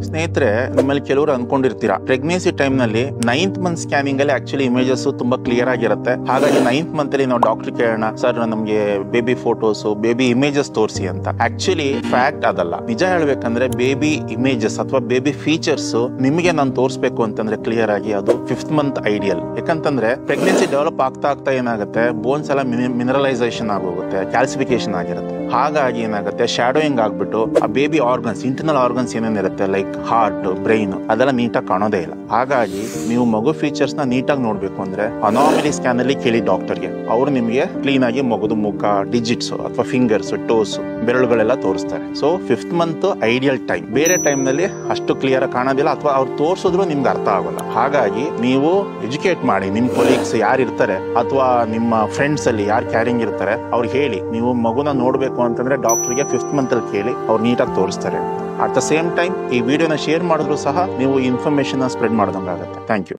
ಸ್ನೇಹಿತರೆ, ನಿಮ್ಮಲ್ಲಿ ಕೆಲವರು ಅನ್ಕೊಂಡಿರ್ತೀರಾ ಪ್ರೆಗ್ನೆನ್ಸಿ ಟೈಮ್ ನಲ್ಲಿ 9th ಮಂತ್ ಸ್ಕ್ಯಾನಿಂಗ್ ಅಲ್ಲಿ ಆಕ್ಚುಲಿ ಇಮೇಜಸ್ ತುಂಬಾ ಕ್ಲಿಯರ್ ಆಗಿರುತ್ತೆ. ಹಾಗಾಗಿ 9th ಮಂತ್ ಅಲ್ಲಿ ನಾವು ಡಾಕ್ಟರ್ ಕೇಳೋಣ, ಸರ್ ನಮ್ಗೆ ಬೇಬಿ ಫೋಟೋಸ್ ಬೇಬಿ ಇಮೇಜಸ್ ತೋರಿಸಿ ಅಂತ. ಆಕ್ಚುಲಿ ಫ್ಯಾಕ್ಟ್ ಅದಲ್ಲ. ನಿಜ ಹೇಳ್ಬೇಕಂದ್ರೆ ಬೇಬಿ ಇಮೇಜಸ್ ಅಥವಾ ಬೇಬಿ ಫೀಚರ್ಸ್ ನಿಮಗೆ ನಾನು ತೋರಿಸಬೇಕು ಅಂತಂದ್ರೆ ಕ್ಲಿಯರ್ ಆಗಿ ಅದು 5th ಮಂತ್ ಐಡಿಯಲ್. ಯಾಕಂತಂದ್ರೆ ಪ್ರೆಗ್ನೆನ್ಸಿ ಡೆವಲಪ್ ಆಗ್ತಾ ಏನಾಗುತ್ತೆ, ಬೋನ್ಸ್ ಎಲ್ಲ ಮಿನರಲೈಸೇಷನ್ ಆಗೋಗುತ್ತೆ, ಕ್ಯಾಲ್ಸಿಫಿಕೇಶನ್ ಆಗಿರುತ್ತೆ. ಹಾಗಾಗಿ ಏನಾಗುತ್ತೆ, ಶಾಡೋಯಿಂಗ್ ಆಗ್ಬಿಟ್ಟು ಆ ಬೇಬಿ ಆರ್ಗನ್ಸ್, ಇಂಟರ್ನಲ್ ಆರ್ಗನ್ಸ್ ಏನೇನಿರುತ್ತೆ ಲೈಕ್ ಹಾರ್ಟ್, ಬ್ರೈನ್, ಅದೆಲ್ಲ ನೀಟಾಗಿ ಕಾಣೋದೇ ಇಲ್ಲ. ಹಾಗಾಗಿ ನೀವು ಮಗು ಫೀಚರ್ಸ್ ನ ನೀಟಾಗಿ ನೋಡ್ಬೇಕು ಅಂದ್ರೆ ಅನಾಮಲಿ ಸ್ಕ್ಯಾನ್ ಅಲ್ಲಿ ಕೇಳಿ ಡಾಕ್ಟರ್ಗೆ. ಅವರು ನಿಮಗೆ ಕ್ಲೀನ್ ಆಗಿ ಮಗುದು ಮುಖ, ಡಿಜಿಟ್ಸ್ ಅಥವಾ ಫಿಂಗರ್ಸ್, ಟೋಸ್, ಬೆರಳುಗಳೆಲ್ಲ ತೋರಿಸ್ತಾರೆ. So 5th month ideal time. ಬೇರೆ ಟೈಮ್ ನಲ್ಲಿ ಅಷ್ಟು ಕ್ಲಿಯರ್ ಕಾಣೋದಿಲ್ಲ ಅಥವಾ ಅವ್ರು ತೋರಿಸಿದ್ರು ನಿಮ್ಗೆ ಅರ್ಥ ಆಗೋಲ್ಲ. ಹಾಗಾಗಿ ನೀವು ಎಜುಕೇಟ್ ಮಾಡಿ ನಿಮ್ಮ ಕೊಲೀಗ್ಸ್ ಯಾರು ಇರ್ತಾರೆ ಅಥವಾ ನಿಮ್ಮ ಫ್ರೆಂಡ್ಸ್ ಅಲ್ಲಿ ಯಾರು ಕ್ಯಾರಿಂಗ್ ಇರ್ತಾರೆ ಅವ್ರಿಗೆ ಹೇಳಿ, ನೀವು ಮಗುನ ನೋಡ್ಬೇಕು ಅಂತಂದ್ರೆ ಡಾಕ್ಟರ್ಗೆ 5th ಮಂತ್ ಅಲ್ಲಿ ಕೇಳಿ, ಅವ್ರು ನೀಟಾಗಿ ತೋರಿಸ್ತಾರೆ. ಅಟ್ ದ ಸೇಮ್ ಟೈಮ್ ಈ ವಿಡಿಯೋನ ಶೇರ್ ಮಾಡಿದ್ರು ಸಹ ನೀವು ಇನ್ಫಾರ್ಮೇಶನ್ ಸ್ಪ್ರೆಡ್ ಮಾಡ್ದಂಗಾಗುತ್ತೆ. Thank you.